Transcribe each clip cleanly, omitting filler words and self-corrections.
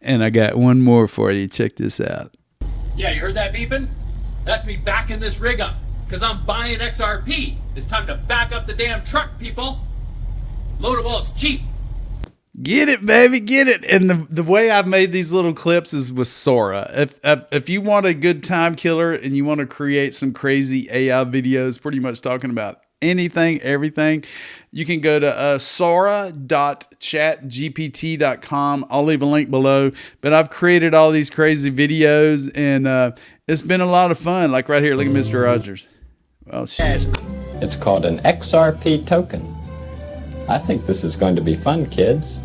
And I got one more for you. Check this out. Yeah, you heard that beeping? That's me backing this rig up, because I'm buying XRP. It's time to back up the damn truck, people. Loadable, it's cheap. Get it, baby, get it. And the way I've made these little clips is with Sora. If you want a good time killer and you want to create some crazy AI videos, pretty much talking about anything, everything, you can go to sora.chatgpt.com. I'll leave a link below. But I've created all these crazy videos, and it's been a lot of fun. Like right here, look at Mr. Rogers. Oh, shit. It's called an XRP token. I think this is going to be fun, kids.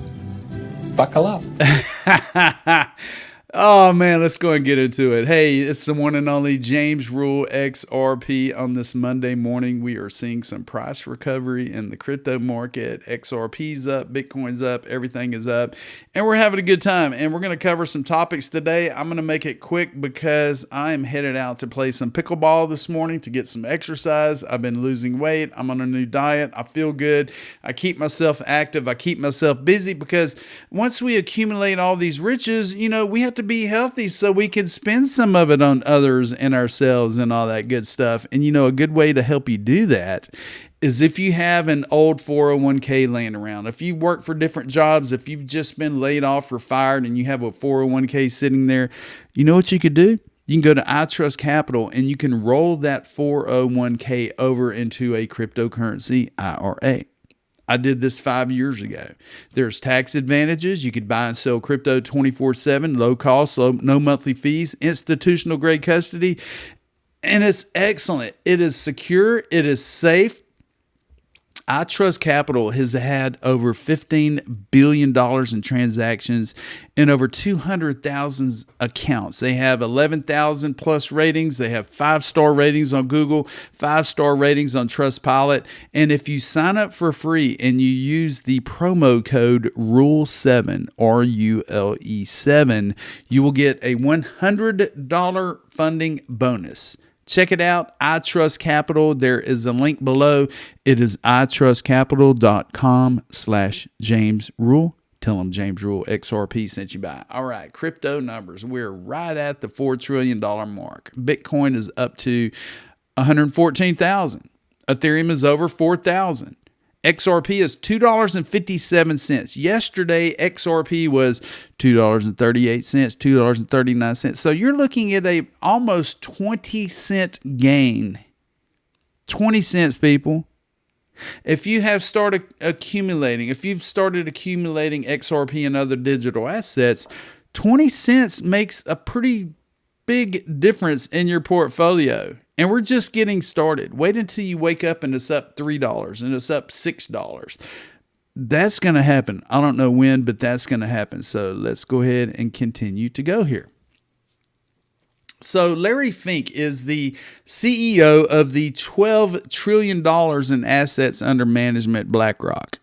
Buckle up. Oh, man, let's go and get into it. Hey, it's the one and only James Rule XRP. On this Monday morning, we are seeing some price recovery in the crypto market. XRP's up, Bitcoin's up, everything is up, and we're having a good time. And we're going to cover some topics today. I'm going to make it quick because I am headed out to play some pickleball this morning to get some exercise. I've been losing weight. I'm on a new diet. I feel good. I keep myself active. I keep myself busy because once we accumulate all these riches, you know, we have to be healthy so we can spend some of it on others and ourselves and all that good stuff. And you know, a good way to help you do that is if you have an old 401k laying around. If you work for different jobs, if you've just been laid off or fired and you have a 401k sitting there, you know what you could do? You can go to iTrustCapital and you can roll that 401k over into a cryptocurrency IRA. I did this 5 years ago. There's tax advantages. You could buy and sell crypto 24/7, low cost, no monthly fees, institutional grade custody, and it's excellent. It is secure. It is safe. iTrustCapital has had over $15 billion in transactions and over 200,000 accounts. They have 11,000 plus ratings. They have 5-star ratings on Google, 5-star ratings on Trustpilot. And if you sign up for free and you use the promo code RULE7, RULE7, you will get a $100 funding bonus. Check it out, iTrustCapital. There is a link below. It is iTrustCapital.com/James Rule. Tell them James Rule XRP sent you by. All right, crypto numbers. We're right at the $4 trillion mark. Bitcoin is up to 114,000. Ethereum is over 4,000. XRP is $2.57. Yesterday, XRP was $2.38, $2.39. So you're looking at a almost 20-cent gain. 20 cents, people. If you have started accumulating, XRP and other digital assets, 20 cents makes a pretty big difference in your portfolio. And we're just getting started. Wait until you wake up and it's up $3 and it's up $6. That's going to happen. I don't know when, but that's going to happen. So let's go ahead and continue to go here. So Larry Fink is the CEO of the $12 trillion in assets under management, Blackrock.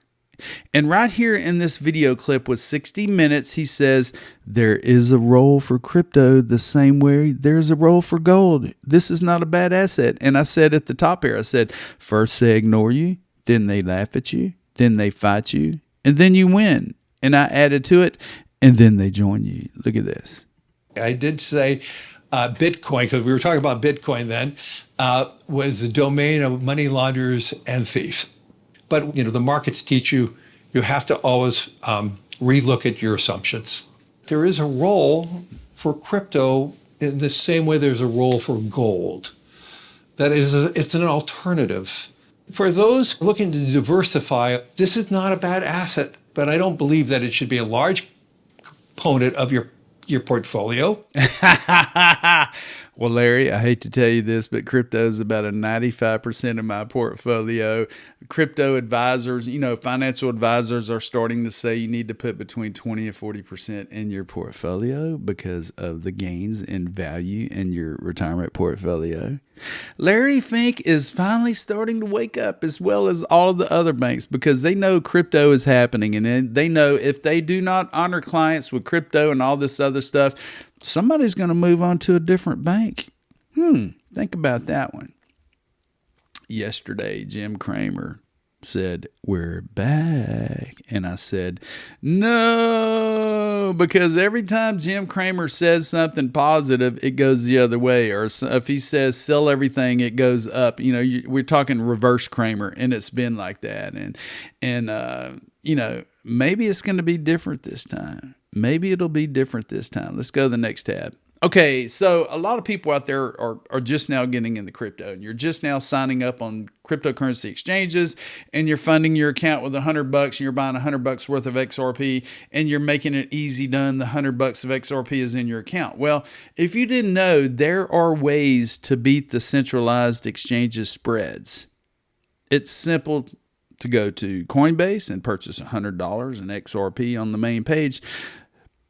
And right here in this video clip with 60 Minutes, he says, there is a role for crypto the same way there's a role for gold. This is not a bad asset. And I said at the top here, I said, first they ignore you, then they laugh at you, then they fight you, and then you win. And I added to it, and then they join you. Look at this. I did say Bitcoin, because we were talking about Bitcoin then, was the domain of money launderers and thieves. But, you know, the markets teach you have to always relook at your assumptions. There is a role for crypto in the same way there's a role for gold. That is, it's an alternative. For those looking to diversify, this is not a bad asset, but I don't believe that it should be a large component of your portfolio. Well, Larry, I hate to tell you this, but crypto is about a 95% of my portfolio. Crypto advisors, you know, financial advisors are starting to say you need to put between 20 and 40% in your portfolio because of the gains in value in your retirement portfolio. Larry Fink is finally starting to wake up, as well as all of the other banks, because they know crypto is happening, and they know if they do not honor clients with crypto and all this other stuff, somebody's going to move on to a different bank. Think about that one. Yesterday, Jim Cramer said, "We're back." And I said, "No," because every time Jim Cramer says something positive, it goes the other way. Or if he says sell everything, it goes up. We're talking reverse Cramer, and it's been like that. And maybe it's going to be different this time. Maybe it'll be different this time. Let's go to the next tab. Okay, so a lot of people out there are just now getting into crypto, and you're just now signing up on cryptocurrency exchanges, and you're funding your account with $100, and you're buying $100 worth of XRP, and you're making it easy done. The $100 of XRP is in your account. Well, if you didn't know, there are ways to beat the centralized exchanges spreads. It's simple to go to Coinbase and purchase $100 in XRP on the main page,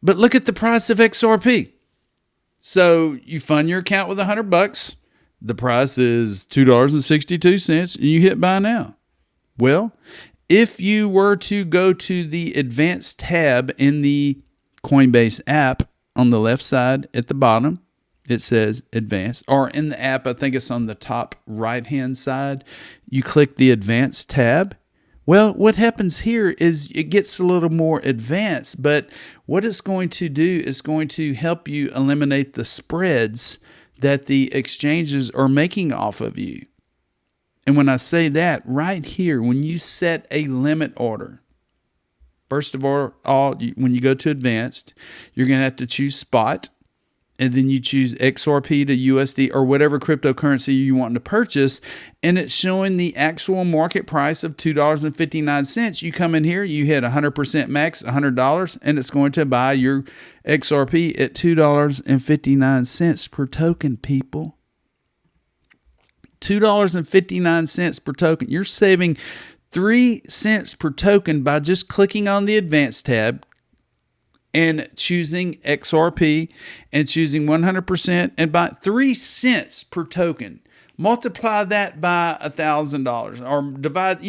but look at the price of XRP. So you fund your account with $100. The price is $2.62, and you hit buy now. Well, if you were to go to the advanced tab in the Coinbase app on the left side at the bottom, it says advanced, or in the app, I think it's on the top right-hand side. You click the advanced tab. Well, what happens here is it gets a little more advanced, but what it's going to do is going to help you eliminate the spreads that the exchanges are making off of you. And when I say that, right here, when you set a limit order, first of all, when you go to advanced, you're going to have to choose spot. And then you choose XRP to USD or whatever cryptocurrency you want to purchase. And it's showing the actual market price of $2.59. You come in here, you hit 100% max, $100, and it's going to buy your XRP at $2.59 per token, people. $2.59 per token. You're saving 3 cents per token by just clicking on the advanced tab and choosing XRP and choosing 100% and buy 3 cents per token. Multiply that by $1,000 or divide,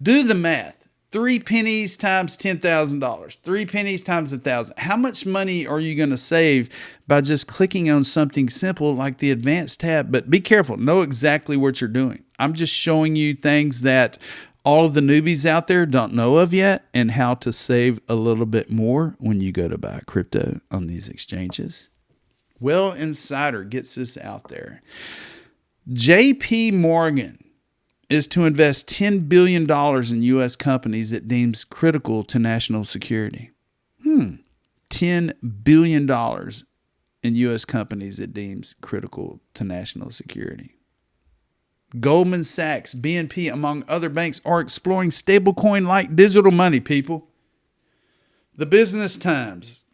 do the math. 3 pennies times $10,000. 3 pennies times 1,000. How much money are you going to save by just clicking on something simple like the advanced tab? But be careful. Know exactly what you're doing. I'm just showing you things that all of the newbies out there don't know of yet and how to save a little bit more when you go to buy crypto on these exchanges. Well, Insider gets this out there. JP Morgan is to invest $10 billion in U.S. companies it deems critical to national security. $10 billion in U.S. companies it deems critical to national security. Goldman Sachs, BNP, among other banks, are exploring stablecoin-like digital money, people. The Business Times.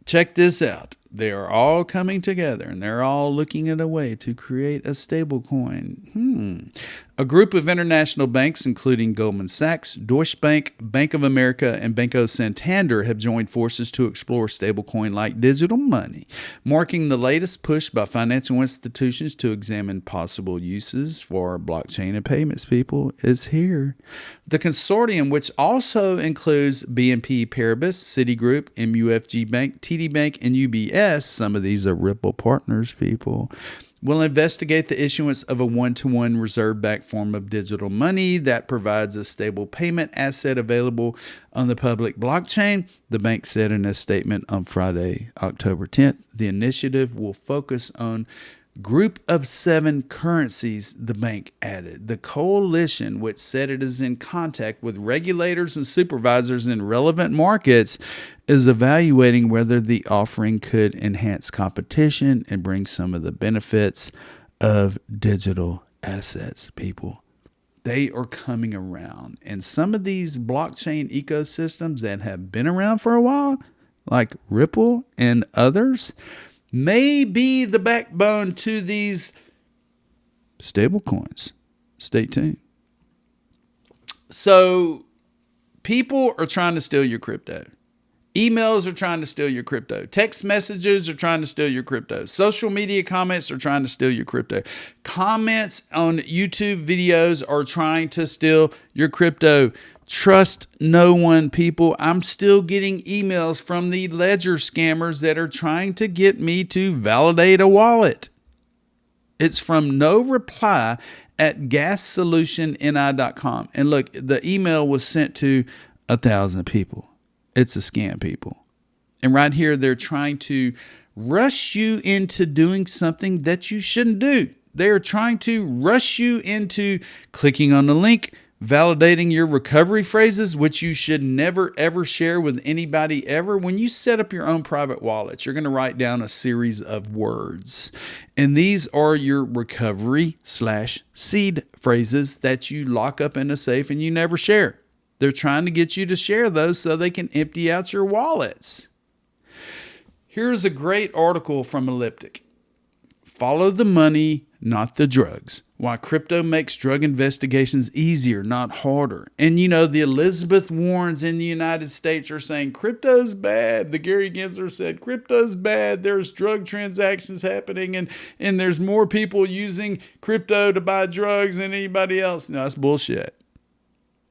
Check this out. They are all coming together, and they're all looking at a way to create a stablecoin. A group of international banks, including Goldman Sachs, Deutsche Bank, Bank of America, and Banco Santander, have joined forces to explore stablecoin-like digital money, marking the latest push by financial institutions to examine possible uses for blockchain and payments. People, is here. The consortium, which also includes BNP Paribas, Citigroup, MUFG Bank, TD Bank, and UBS, some of these are Ripple partners, people, will investigate the issuance of a one-to-one reserve-backed form of digital money that provides a stable payment asset available on the public blockchain, the bank said in a statement on Friday, October 10th. The initiative will focus on group of 7 currencies, the bank added. The coalition, which said it is in contact with regulators and supervisors in relevant markets, is evaluating whether the offering could enhance competition and bring some of the benefits of digital assets. People, they are coming around. And some of these blockchain ecosystems that have been around for a while, like Ripple and others, may be the backbone to these stable coins. Stay tuned. So people are trying to steal your crypto. Emails are trying to steal your crypto. Text messages are trying to steal your crypto. Social media comments are trying to steal your crypto. Comments on YouTube videos are trying to steal your crypto. Trust no one, people. I'm still getting emails from the ledger scammers that are trying to get me to validate a wallet. It's from no reply at gasssolutionni.com. And look, the email was sent to 1,000 people. It's a scam, people. And right here, they're trying to rush you into doing something that you shouldn't do. They're trying to rush you into clicking on the link, validating your recovery phrases, which you should never, ever share with anybody ever. When you set up your own private wallets, you're going to write down a series of words. And these are your recovery/seed phrases that you lock up in a safe and you never share. They're trying to get you to share those so they can empty out your wallets. Here's a great article from Elliptic. Follow the money, not the drugs. Why crypto makes drug investigations easier, not harder. And you know, the Elizabeth Warrens in the United States are saying crypto's bad. The Gary Gensler said crypto's bad. There's drug transactions happening and there's more people using crypto to buy drugs than anybody else. No, that's bullshit.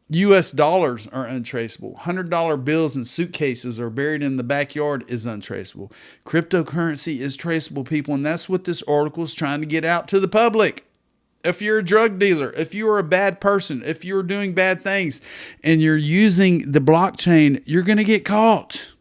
US dollars are untraceable. $100 bills and suitcases are buried in the backyard is untraceable. Cryptocurrency is traceable, people, and that's what this article is trying to get out to the public. If you're a drug dealer, if you are a bad person, if you're doing bad things and you're using the blockchain, you're going to get caught.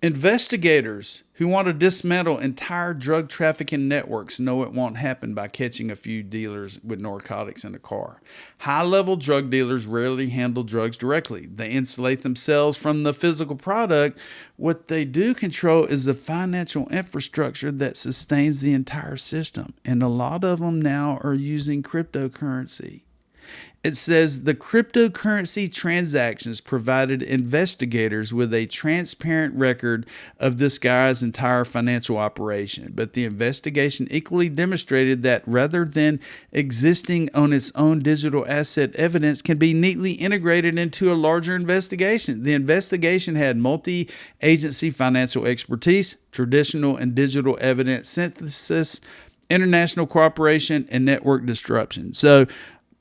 Investigators who want to dismantle entire drug trafficking networks know it won't happen by catching a few dealers with narcotics in a car. High-level drug dealers rarely handle drugs directly. They insulate themselves from the physical product. What they do control is the financial infrastructure that sustains the entire system. And a lot of them now are using cryptocurrency. It says the cryptocurrency transactions provided investigators with a transparent record of this guy's entire financial operation. But the investigation equally demonstrated that rather than existing on its own digital asset, evidence can be neatly integrated into a larger investigation. The investigation had multi-agency financial expertise, traditional and digital evidence synthesis, international cooperation, and network disruption. So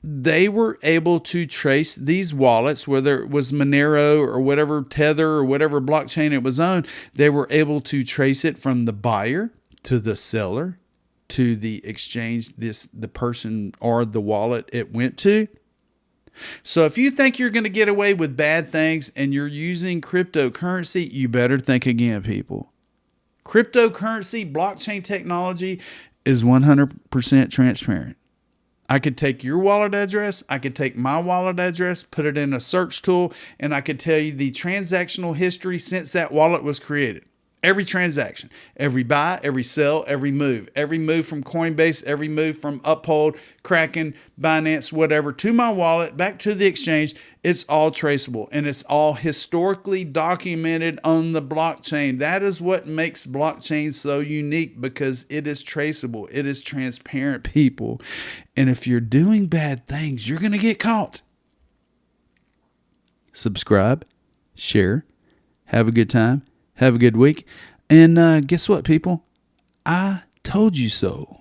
they were able to trace these wallets, whether it was Monero or whatever Tether or whatever blockchain it was on. They were able to trace it from the buyer to the seller to the exchange the person or the wallet it went to. So if you think you're going to get away with bad things and you're using cryptocurrency, you better think again, people. Cryptocurrency, blockchain technology is 100% transparent. I could take your wallet address, I could take my wallet address, put it in a search tool, and I could tell you the transactional history since that wallet was created. Every transaction, every buy, every sell, every move from Coinbase, every move from Uphold, Kraken, Binance, whatever, to my wallet, back to the exchange. It's all traceable and it's all historically documented on the blockchain. That is what makes blockchain so unique, because it is traceable. It is transparent, people. And if you're doing bad things, you're going to get caught. Subscribe, share, have a good time. Have a good week. And guess what, people? I told you so.